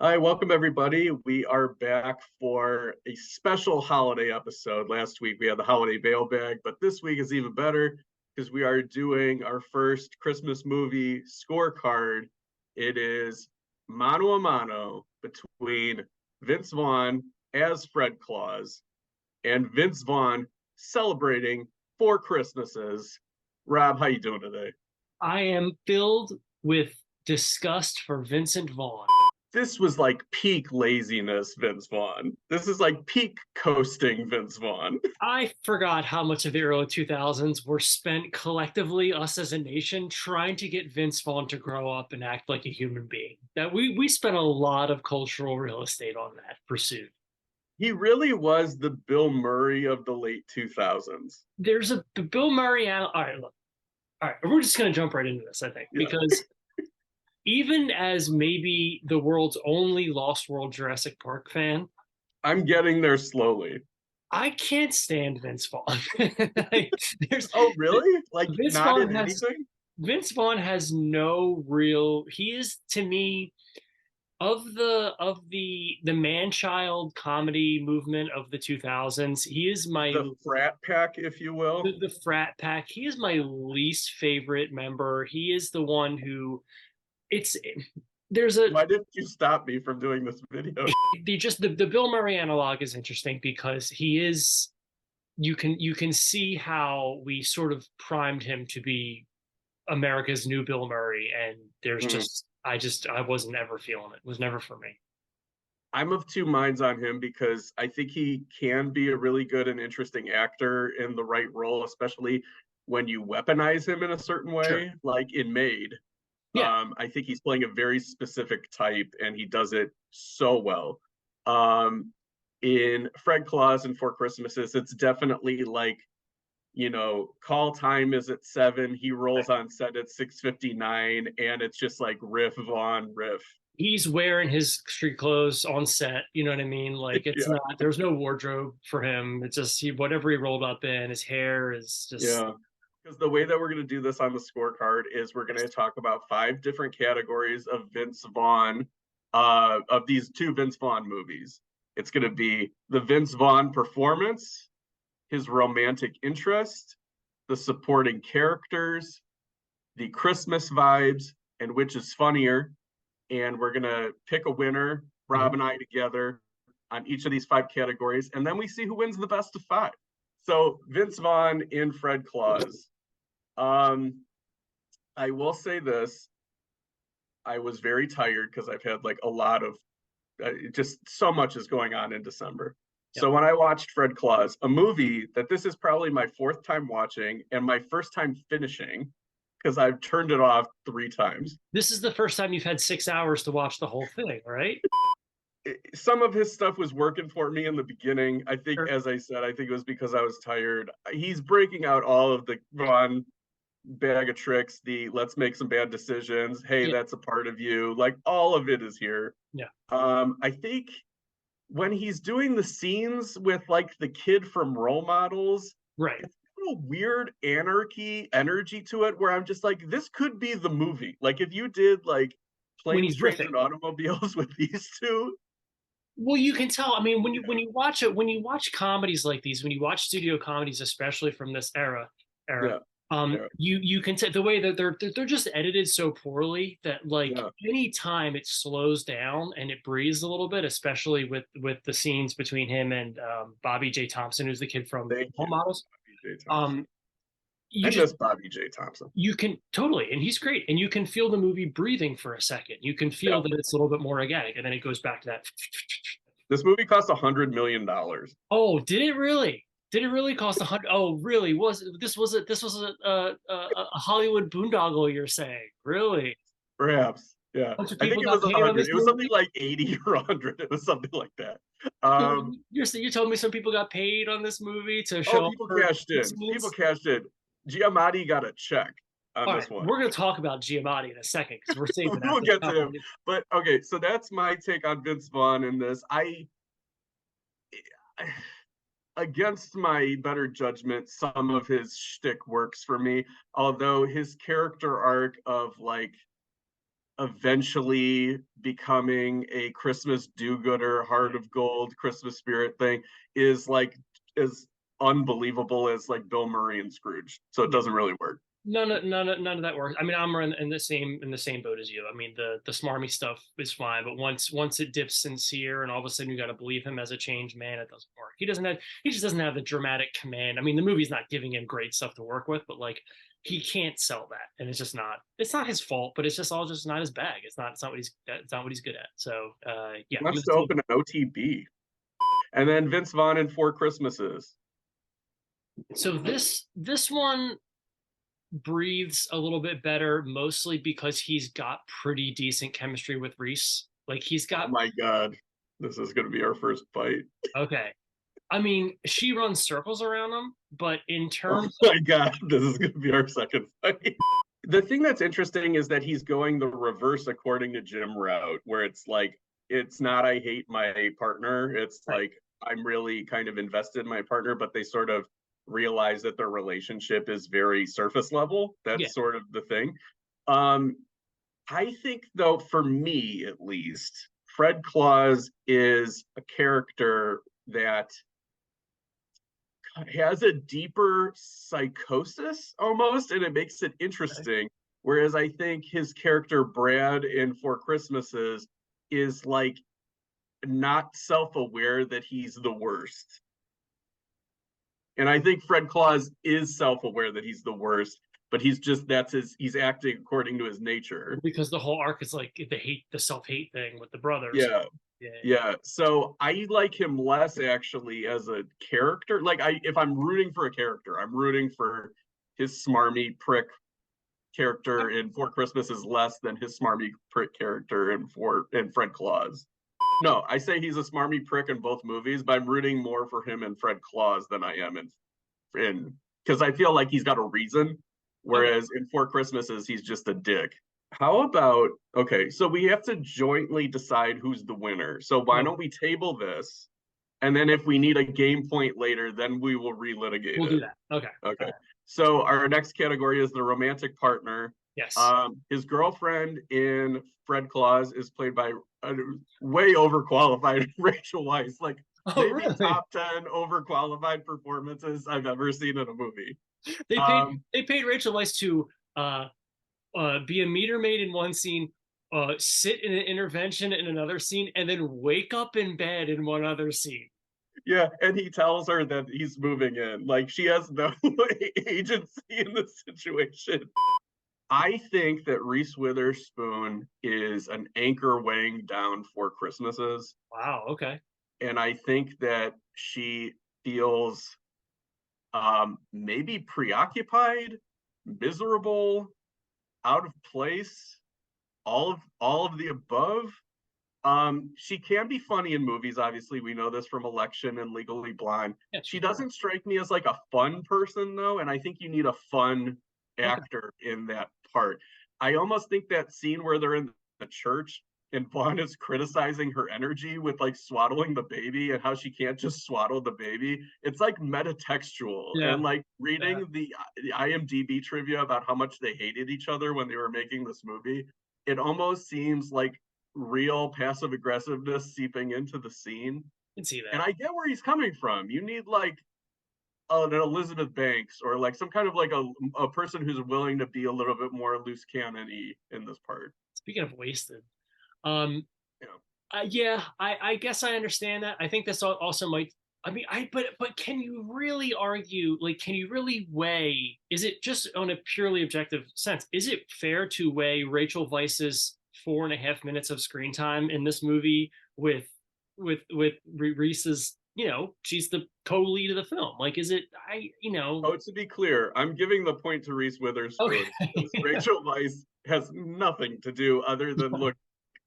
Hi, welcome everybody. We are back for a special holiday episode. Last week we had the holiday mailbag, but this week is even better because we are doing our first Christmas movie scorecard. It is mano a mano between Vince Vaughn as Fred Claus and Vince Vaughn celebrating four Christmases. Rob, how you doing today? I am filled with disgust for Vincent Vaughn. This was like peak laziness, Vince Vaughn. This is like peak coasting, Vince Vaughn. I forgot how much of the early 2000s were spent collectively, us as a nation, trying to get Vince Vaughn to grow up and act like a human being. That we spent a lot of cultural real estate on that pursuit. He really was the Bill Murray of the late 2000s. There's a Bill Murray. All right, look. All right, we're just going to jump right into this, I think, Yeah. because even as maybe the world's only Lost World Jurassic Park fan, I'm getting there slowly. I can't stand Vince Vaughn. Like, there's Oh, really? Like Vince not Vaughn in has anything? Vince Vaughn has no real. He is to me of the man child comedy movement of the 2000s. He is my The frat pack, if you will. the frat pack. He is my least favorite member. He is the one who it's there's a Why didn't you stop me from doing this video? the Bill Murray analog is interesting because he is you can see how we sort of primed him to be America's new Bill Murray, and there's Mhm. I wasn't ever feeling it. It was never for me. I'm of two minds on him because I think he can be a really good and interesting actor in the right role, especially when you weaponize him in a certain Sure. way, like in Made. Yeah. I think he's playing a very specific type, and he does it so well. Um, in Fred Claus and Four Christmases, it's definitely like, call time is at 7. He rolls on set at 6:59, and it's just like riff on riff. He's wearing his street clothes on set. You know what I mean? Like it's Yeah, not. There's no wardrobe for him. It's just whatever he rolled up in. His hair is just yeah. Because the way that we're going to do this on the scorecard is we're going to talk about 5 different categories of Vince Vaughn, of these two Vince Vaughn movies. It's going to be the Vince Vaughn performance, his romantic interest, the supporting characters, the Christmas vibes, and which is funnier. And we're going to pick a winner, Rob Mhm. and I together, on each of these 5 categories. And then we see who wins the best of 5. So Vince Vaughn in Fred Claus. Um, I will say this. I was very tired because I've had like a lot of just so much is going on in December. Yep. So when I watched Fred Claus, a movie that this is probably my fourth time watching and my first time finishing because I've turned it off 3 times. This is the first time you've had 6 hours to watch the whole thing, right? Some of his stuff was working for me in the beginning. I think, Sure. as I said, I think it was because I was tired. He's breaking out all of the Vaughn bag of tricks, the let's make some bad decisions. Hey, Yeah. that's a part of you. Like all of it is here. Yeah. I think when he's doing the scenes with like the kid from Role Models, Right. it's got a weird anarchy energy to it where I'm just like, this could be the movie. Like if you did like When planes, he's trains, riffing. and automobiles with these two. Well, you can tell. I mean, when Yeah, you watch it, when you watch comedies like these, when you watch studio comedies, especially from this era, yeah, yeah, you can tell the way that they're just edited so poorly that like yeah. any time it slows down and it breathes a little bit, especially with the scenes between him and Bobby J. Thompson, who's the kid from Thank Home you, Models. Bobby J. Thompson. Um, you I just miss Bobby J. Thompson. you can totally, and he's great, and you can feel the movie breathing for a second. You can Yeah. feel that it's a little bit more organic, and then it goes back to that. This movie cost $100 million. Oh, did it really? Did it really cost 100? Oh, really? This was a Hollywood boondoggle? You're saying? Really? Perhaps. Yeah. A bunch of I think people it got was a paid on hundred. this It was something movie? like 80 or 100. It was something like that. So Um, you're telling me some people got paid on this movie to oh, show up people for cashed in. People scenes? cashed in. Giamatti got a check on All right, this one. we're going to talk about Giamatti in a second because we're saving We that will for the get to him. company. But okay, so that's my take on Vince Vaughn in this. Against my better judgment, some of his shtick works for me. Although his character arc of like eventually becoming a Christmas do-gooder, heart of gold, Christmas spirit thing is like as unbelievable as like Bill Murray and Scrooge. So it doesn't really work. None of that works. I mean, I'm in the same boat as you. I mean, the smarmy stuff is fine, but once it dips sincere, and all of a sudden you got to believe him as a changed man, it doesn't work. He just doesn't have the dramatic command. I mean, the movie's not giving him great stuff to work with, but like he can't sell that, and it's not his fault, but it's just all just not his bag. It's not what he's good at. So He yeah, wants to open an OTB. And then Vince Vaughn in Four Christmases. so this one breathes a little bit better, mostly because he's got pretty decent chemistry with Reese. Like he's Oh got my God. This is going to be our first fight. okay. I mean, she runs circles around him, but in Oh terms my God. This is going to be our second fight. The thing that's interesting is that he's going the reverse according to Jim route, where it's like, it's not I hate my partner. It's right, like I'm really kind of invested in my partner, but they sort of realize that their relationship is very surface level. yeah, That's sort of the thing. Um, I think, though, for me at least, Fred Claus is a character that has a deeper psychosis almost, and it makes it okay. interesting. Whereas I think his character Brad in Four Christmases is like not self-aware that he's the worst. And I think Fred Claus is self-aware that he's the worst, but he's acting according to his nature. Because the whole arc is like the self-hate thing with the brothers. Yeah. Yeah, Yeah, so I like him less actually as a character. Like if I'm rooting for a character, I'm rooting for his smarmy prick yeah. character in Four Christmases less than his smarmy prick character in Fred Claus. No, I say he's a smarmy prick in both movies, but I'm rooting more for him in Fred Claus than I am in because I feel like he's got a reason, Okay. whereas in Four Christmases he's just a dick. How about okay, so we have to jointly decide who's the winner. So why Oh, don't we table this? And then if we need a game point later, then we will relitigate we'll do it. that. Okay. All Okay. right. So our next category is the romantic partner. Yes. His girlfriend in Fred Claus is played by a way overqualified Rachel Weisz, like Oh, maybe really? top 10 overqualified performances I've ever seen in a movie. They Um, paid Rachel Weisz to be a meter maid in one scene, sit in an intervention in another scene, and then wake up in bed in one other scene. yeah, and he tells her that he's moving in. Like she has no agency in the situation. I think that Reese Witherspoon is an anchor weighing down Four Christmases. Wow. Okay. And I think that she feels maybe preoccupied, miserable, out of place, all of the above. She can be funny in movies. Obviously, we know this from Election and Legally Blonde. Yeah, She she's fine. doesn't strike me as like a fun person though, and I think you need a fun Okay. actor in that part. I almost think that scene where they're in the church and Vaughn is criticizing her energy with like swaddling the baby and how she can't just swaddle the baby. It's like metatextual Yeah. and like Yeah. reading the IMDb trivia about how much they hated each other when they were making this movie. It almost seems like real passive aggressiveness seeping into the scene. I can see And that. I get where he's coming from. You need like an Elizabeth Banks or like some kind of like a person who's willing to be a little bit more loose cannon-y in this part. Speaking of wasted, um, You know, yeah, I guess I understand that. I think this also might. I mean, but can you really argue? Like, can you really weigh? Is it just on a purely objective sense? Is it fair to weigh Rachel Weisz's 4.5 minutes of screen time in this movie with Reese's? You know, she's the co-lead of the film. Like, is it? oh, to be clear, I'm giving the point to Reese Witherspoon Okay, because Rachel Weisz has nothing to do other than look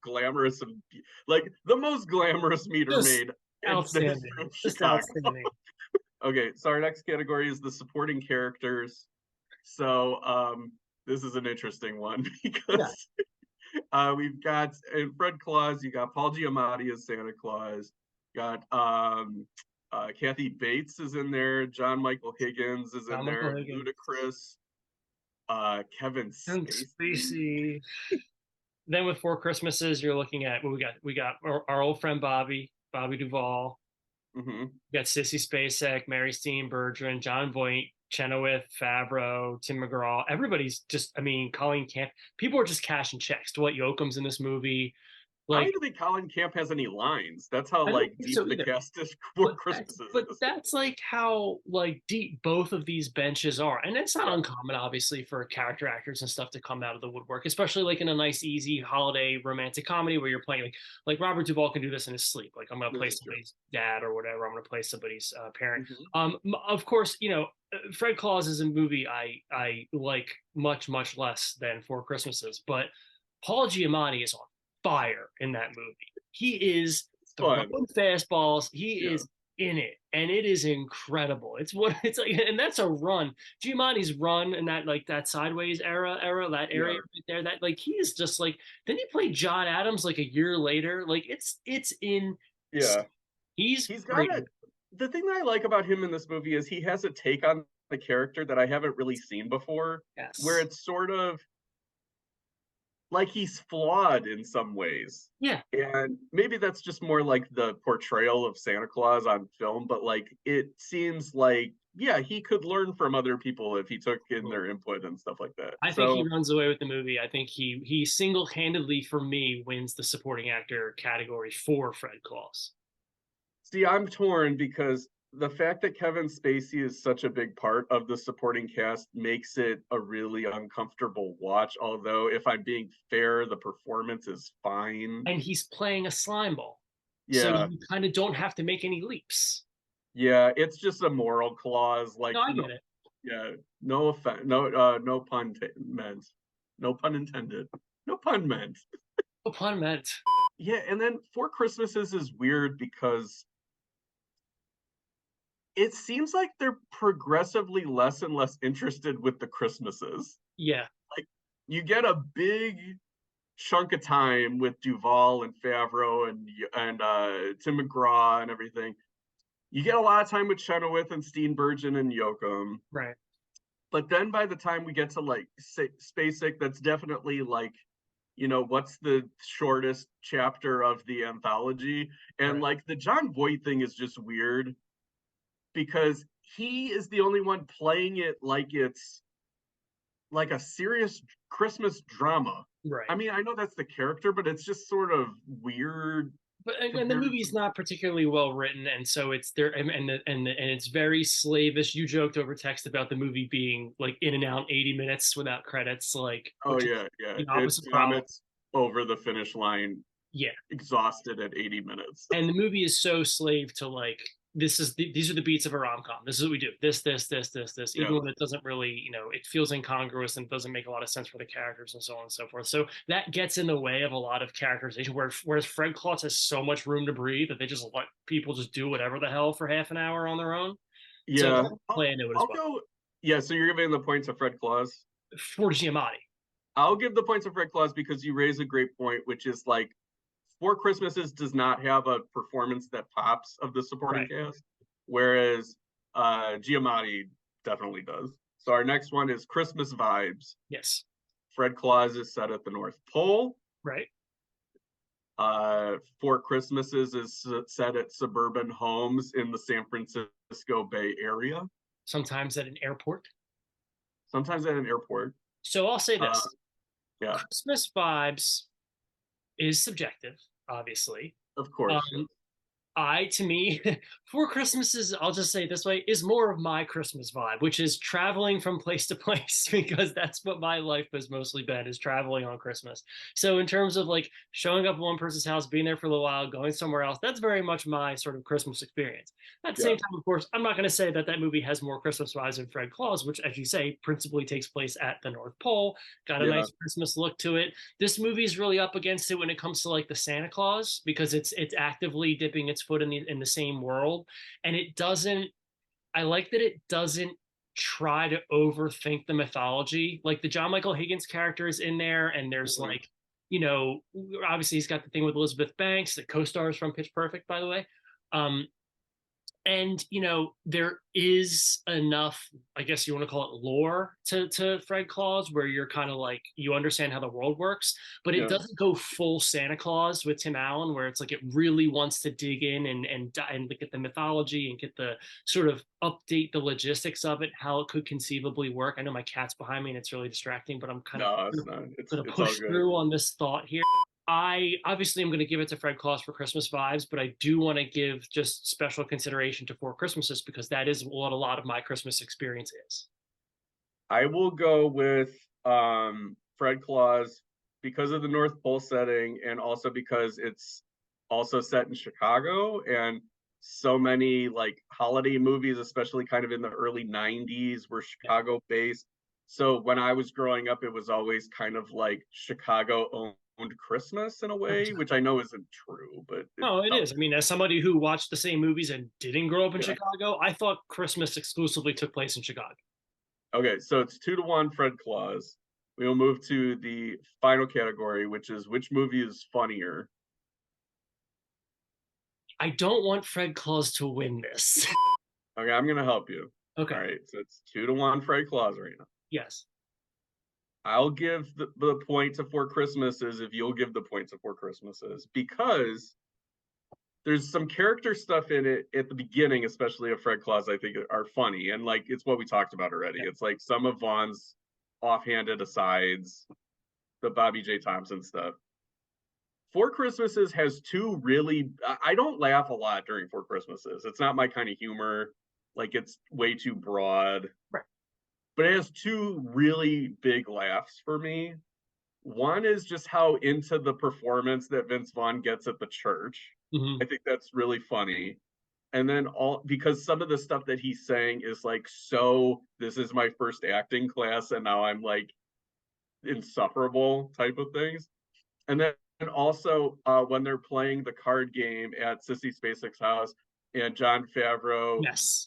glamorous and like the most glamorous meter just maid in the history outstanding, of just Chicago. outstanding. Okay, so our next category is the supporting characters. So this is an interesting one Yeah, because we've got in Fred Claus, you got Paul Giamatti as Santa Claus, you got Kathy Bates is in there, John Michael Higgins is in John Michael there, Higgins, Ludacris, Kevin and Spacey. Spacey. Then with Four Christmases, you're looking at what we got. We got our old friend Bobby Duvall. Hmm. We got Sissy Spacek, Mary Steenburgen, John Voight, Chenoweth, Favreau, Tim McGraw. Everybody's just, I mean, Colleen Camp. People are just cashing checks. Dwight Yoakam's in this movie. I don't Like, even think Colin Camp has any lines. That's how I don't like think deep so the either. cast is for Christmases But is. that's like how like deep both of these benches are, and it's not Yeah. uncommon, obviously, for character actors and stuff to come out of the woodwork, especially like in a nice, easy holiday romantic comedy where you're playing like Robert Duvall can do this in his sleep. Like I'm gonna This play is true. somebody's dad or whatever. I'm gonna play somebody's parent. Hmm. Of course, Fred Claus is a movie I like much less than Four Christmases, but Paul Giamatti is on fire in that movie. He is It's fun. throwing fastballs. He Yeah. is in it, and it is incredible. It's what it's like, and that's a run. Giamatti's run in that like that sideways era, that area Yeah. right there. That like he is just like. Then he played John Adams like a year later. Like it's in. Yeah. He's He's got great. a the thing that I like about him in this movie is he has a take on the character that I haven't really seen before, where Yes. it's sort of like he's flawed in some ways. Yeah. And maybe that's just more like the portrayal of Santa Claus on film, but like it seems like, yeah, he could learn from other people if he took in their input and stuff like that. I think he So, runs away with the movie. I think he single handedly for me wins the supporting actor category for Fred Claus. see, I'm torn because the fact that Kevin Spacey is such a big part of the supporting cast makes it a really uncomfortable watch. Although, if I'm being fair, the performance is fine. And he's playing a slime ball. So Yeah, you kind of don't have to make any leaps. yeah, it's just a moral clause. Like, No, I no, get it. yeah, no offense, no pun meant, no pun intended, no pun meant. No pun meant. Yeah, and then Four Christmases is weird because it seems like they're progressively less and less interested with the Christmases. Yeah, Like you get a big chunk of time with Duvall and Favreau and Tim McGraw and everything. You get a lot of time with Chenoweth and Steenburgen and Yoakum. right. But then by the time we get to like Spacek, that's definitely like, what's the shortest chapter of the anthology? And Right. like the John Voight thing is just weird because he is the only one playing it like it's like a serious Christmas drama. I Right. mean, I know that's the character, but it's just sort of weird But and the compared to. movie's not particularly well written, and so it's there, and it's very slavish. You joked over text about the movie being like in and out 80 minutes without credits, like Oh which is yeah, yeah. the It opposite problem. vomits over the finish line, Yeah, exhausted at 80 minutes. and the movie is so slave to like these are the beats of a rom-com. This is what we do. This. Even Yeah, when it doesn't really, it feels incongruous and doesn't make a lot of sense for the characters and so on and so forth. So that gets in the way of a lot of characterization. Whereas Fred Claus has so much room to breathe that they just let people just do whatever the hell for half an hour on their own. So yeah. play into it as I'll well. go. Yeah, so you're giving the points to Fred Claus. For Giamatti, I'll give the points to Fred Claus because you raise a great point, which is like Four Christmases does not have a performance that pops of the supporting right? cast, whereas Giamatti definitely does. So our next one is Christmas Vibes. Yes, Fred Claus is set at the North Pole. right. Four Christmases is set at suburban homes in the San Francisco Bay Area, Sometimes at an airport. sometimes at an airport. So I'll say Uh, this: yeah, Christmas vibes is subjective, obviously. of course. Yeah. Um, to me, Four Christmases, I'll just say it this way, is more of my Christmas vibe, which is traveling from place to place because that's what my life has mostly been is traveling on Christmas. So in terms of like showing up at one person's house, being there for a little while, going somewhere else, that's very much my sort of Christmas experience. At the Yeah. same time, of course, I'm not going to say that that movie has more Christmas vibes than Fred Claus, which, as you say, principally takes place at the North Pole. Got a Yeah. nice Christmas look to it. This movie is really up against it when it comes to like the Santa Claus because it's actively dipping its foot in the same world, and it doesn't. I like that it doesn't try to overthink the mythology. Like the John Michael Higgins character is in there, and there's Mhm. like, obviously he's got the thing with Elizabeth Banks, that co-stars from Pitch Perfect, by the way. Um, And there is enough, I guess you want to call it lore to Fred Claus, where you're kind of like you understand how the world works, but it Yeah. doesn't go full Santa Claus with Tim Allen, where it's like it really wants to dig in and look at the mythology and get the sort of update the logistics of it, how it could conceivably work. I know my cat's behind me and it's really distracting, but I'm kind of No, it's not. going to It's all push good. through on this thought here. I obviously am going to give it to Fred Claus for Christmas vibes, but I do want to give just special consideration to Four Christmases because that is what a lot of my Christmas experience is. I will go with Fred Claus because of the North Pole setting and also because it's also set in Chicago and so many like holiday movies, especially kind of in the early 90s, were Yeah. Chicago based. So when I was growing up, it was always kind of like Chicago owned Christmas in a way, which I know isn't true, but it Oh, it felt is. I mean, as somebody who watched the same movies and didn't grow up in yeah. Chicago, I thought Christmas exclusively took place in Chicago. Okay, so it's 2-1 Fred Claus. We will move to the final category, which is which movie is funnier. I don't want Fred Claus to win this. Okay, I'm gonna help you. All Okay. right, so it's 2-1 Fred Claus right now. Yes. I'll give the point to Four Christmases if you'll give the point to Four Christmases because there's some character stuff in it at the beginning, especially of Fred Claus, I think are funny. And like it's what we talked about already. Yeah. It's like some of Vaughn's offhanded asides, the Bobby J. Thompson stuff. Four Christmases has two really I don't laugh a lot during Four Christmases. It's not my kind of humor. Like it's way too broad. Right. But it has two really big laughs for me. One is just how into the performance that Vince Vaughn gets at the church. Mm-hmm. I think that's really funny. And then all because some of the stuff that he's saying is like, so this is my first acting class, and now I'm like insufferable type of things. And then also when they're playing the card game at Sissy Spacek's house, and John Favreau Yes.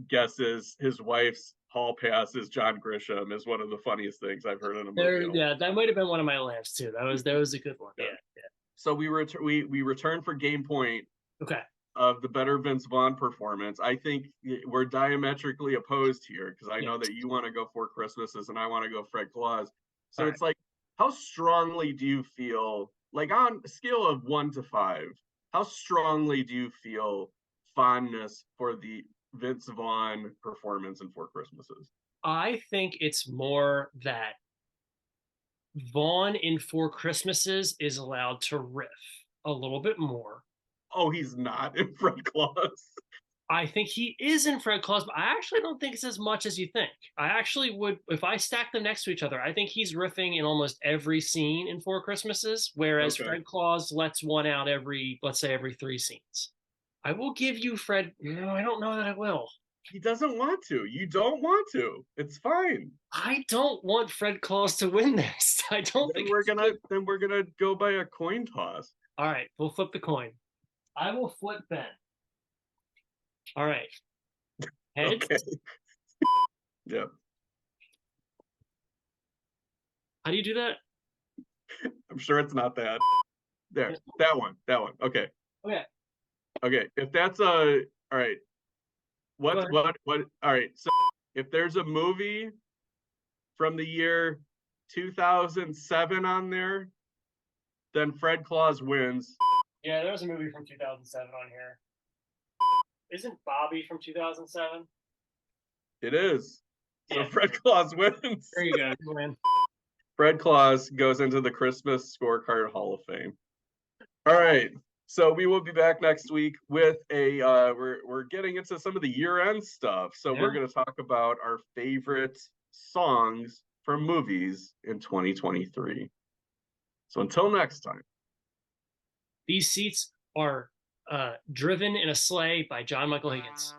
guesses his wife's hall pass is John Grisham is one of the funniest things I've heard in a movie. There, yeah, that might have been one of my laughs too. That was a good one. Yeah. Yeah. So we return for game point Okay. of the better Vince Vaughn performance. I think we're diametrically opposed here because I know Yes. that you want to go Four Christmases and I want to go Fred Claus. All So right. it's like, how strongly do you feel, like on a scale of 1 to 5, how strongly do you feel fondness for the Vince Vaughn performance in Four Christmases? I think it's more that Vaughn in Four Christmases is allowed to riff a little bit more. Oh, he's not in Fred Claus. I think he is in Fred Claus, but I actually don't think it's as much as you think. I actually would, if I stack them next to each other, I think he's riffing in almost every scene in Four Christmases, whereas Okay. Fred Claus lets one out every, let's say, every three scenes. I will give you Fred. No, I don't know that I will. He doesn't want to. You don't want to. It's fine. I don't want Fred Claus to win this. I don't Then think we're it's gonna good. then we're gonna go by a coin toss. All right, we'll flip the coin. I will flip Ben. All right. Heads. Okay. Yeah. How do you do that? I'm sure it's not that. There. That one. That one. Okay. Okay. Okay. If that's a all right. Go ahead. What all right. So if there's a movie from the year 2007 on there, then Fred Claus wins. Yeah, there was a movie from 2007 on here. Isn't Bobby from 2007? It is. So Yeah. Fred Claus wins. There you go. You win. Fred Claus goes into the Christmas Scorecard Hall of Fame. All right. So we will be back next week with a we're getting into some of the year-end stuff. So we're Yeah. going to talk about our favorite songs from movies in 2023. So until next time. These seats are driven in a sleigh by John Michael Higgins.